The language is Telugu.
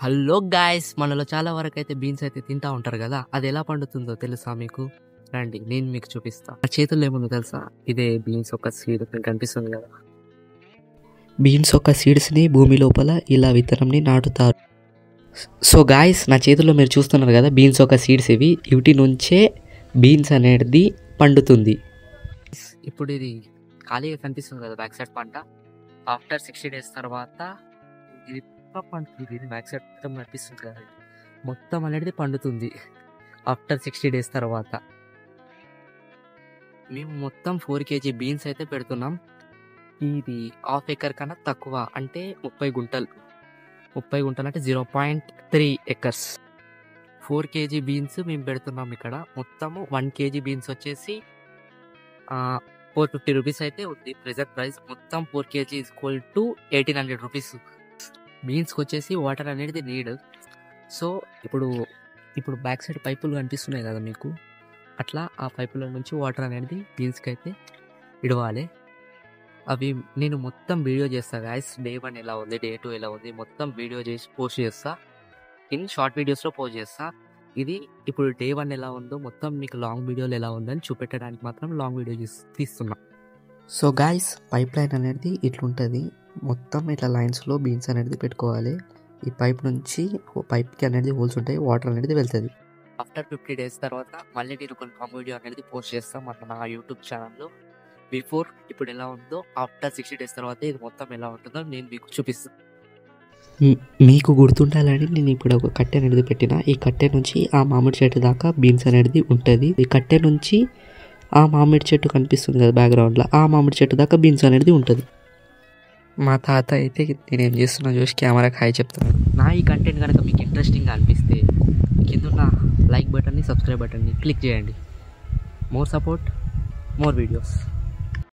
హలో గాయ్స్, మనలో చాలా వరకు అయితే బీన్స్ అయితే తింటా ఉంటారు కదా. అది ఎలా పండుతుందో తెలుసా మీకు? రండి, నేను మీకు చూపిస్తా. నా చేతుల్లో ఏముందో తెలుసా? ఇదే బీన్స్ ఒక సీడ్ మీకు కనిపిస్తుంది కదా. బీన్స్ ఒక సీడ్స్ని భూమి లోపల ఇలా విత్తనంని నాటుతారు. సో గాయ్స్, నా చేతుల్లో మీరు చూస్తున్నారు కదా, బీన్స్ ఒక సీడ్స్ ఇవి. వీటి నుంచే బీన్స్ అనేది పండుతుంది. ఇప్పుడు ఇది ఖాళీగా కనిపిస్తుంది కదా బ్యాక్ సైడ్ పంట. ఆఫ్టర్ 60 days తర్వాత ఇది పండుతుంది. ఇది బ్యాక్ సైడ్ మొత్తం కనిపిస్తుంది కదా, మొత్తం అనేది పండుతుంది ఆఫ్టర్ 60 days తర్వాత. మేము మొత్తం 4 kg బీన్స్ అయితే పెడుతున్నాం. ఇది హాఫ్ ఎకర్ కన్నా తక్కువ, అంటే 30 గుంటలు. 30 గుంటలు అంటే 0.3 acres. 4 kg బీన్స్ మేము పెడుతున్నాం ఇక్కడ. మొత్తము 1 kg బీన్స్ వచ్చేసి 450 రూపీస్ అయితే ఉంది ప్రెజెంట్ ప్రైస్. మొత్తం 4 kg ఈక్వల్ టు 1800 రూపీస్. బీన్స్కి వచ్చేసి వాటర్ అనేది నీడ్. సో ఇప్పుడు బ్యాక్ సైడ్ పైపులు కనిపిస్తున్నాయి కదా మీకు, అట్లా ఆ పైపుల నుంచి వాటర్ అనేది బీన్స్కి అయితే ఇడవాలి. అవి నేను మొత్తం వీడియో చేస్తా గాయస్. డే 1 ఎలా ఉంది, డే 2 ఎలా ఉంది, మొత్తం వీడియో చేసి పోస్ట్ చేస్తా. ఇన్ షార్ట్ వీడియోస్లో పోస్ట్ చేస్తా. ఇది ఇప్పుడు డే 1 ఎలా ఉందో మొత్తం మీకు లాంగ్ వీడియోలు ఎలా ఉందని చూపెట్టడానికి మాత్రం లాంగ్ వీడియో తీస్తున్నా. సో గాయ్స్, పైప్ లైన్ అనేది ఇట్లుంటుంది. మొత్తం ఇట్లా లైన్స్లో బీన్స్ అనేది పెట్టుకోవాలి. ఈ పైప్ నుంచి పైప్కి అనేది హోల్స్ ఉంటాయి, వాటర్ అనేది వెళ్తుంది. ఆఫ్టర్ 50 days తర్వాత మళ్ళీ నేను కొన్ని లాంగ్ వీడియో అనేది పోస్ట్ చేస్తాను మన యూట్యూబ్ ఛానల్లో. బిఫోర్ ఇప్పుడు ఎలా ఉందో, ఆఫ్టర్ 60 days తర్వాత ఇది మొత్తం ఎలా ఉంటుందో నేను మీకు చూపిస్తాను. మీకు గుర్తుండాలని నేను ఇప్పుడు ఒక కట్టె అనేది పెట్టిన. ఈ కట్టె నుంచి ఆ మామిడి చెట్టు దాకా బీన్స్ అనేది ఉంటుంది. ఈ కట్టె నుంచి ఆ మామిడి చెట్టు కనిపిస్తుంది కదా బ్యాక్గ్రౌండ్లో, ఆ మామిడి చెట్టు దాకా బీన్స్ అనేది ఉంటుంది. మా తాత అయితే నేనేం చేస్తున్నా చూసి కెమెరాకి హాయ్ చెప్తున్నాను. నా ఈ కంటెంట్ కనుక మీకు ఇంట్రెస్టింగ్గా అనిపిస్తే కింద లైక్ బటన్ని, సబ్స్క్రైబ్ బటన్ని క్లిక్ చేయండి. More support, more videos.